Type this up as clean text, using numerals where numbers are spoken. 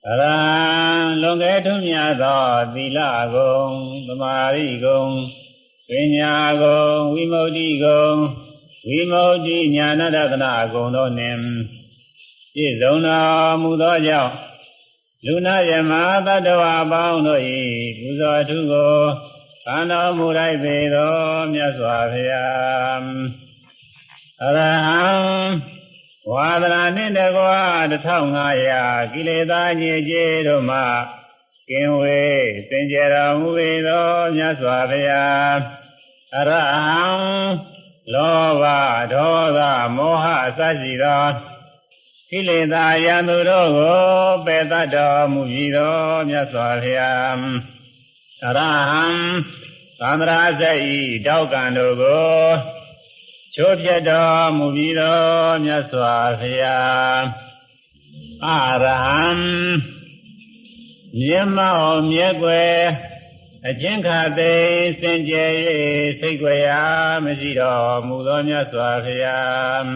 အရဟံလွန်ကဲထွန်းမြတ်သောသီလဂုဏ်သမာဓိဂုဏ်ပညာဂုဏ်ဝိမု ക്തി ဂုဏ်ဝိမု ക്തി ဉာဏတတနာဂုဏ်တို့နှင့်ပြည့်စုံတော်မူသောကြောင့်လူနာယမသတ္တဝါအပေါင်းတို့၏ပူဇော်ထုကိုခံတော်မူလိုက်ပေသောမြတ်စွာဘုရားအရဟံဝါဒနာနှင့်တကွာ1500ကိလေသာညစ်ကြေးတို့မှကင်းဝေးစင်ကြယ်တော်မူပေသောမြတ်စွာဘုရားအရဟံလောဘဒေါသမောဟအစရှိသောကိလေသာယံသူတို့ကိုပယ်တတ်တော်မူပြီးသောမြတ်စွာဘုရားအရဟံသန္တရာစိတ်တောက်ကံတို့ကိုချိုးပြတ်တော်မူပြီးသောမြတ်စွာဘုရားအရဟံမြတ်မောင်မြတ်ွယ်အကျဉ်းခါသိစင်ကြယ်၍စိတ်ွယ်ရာမရှိတော်မူသောမြတ်စွာဘုရား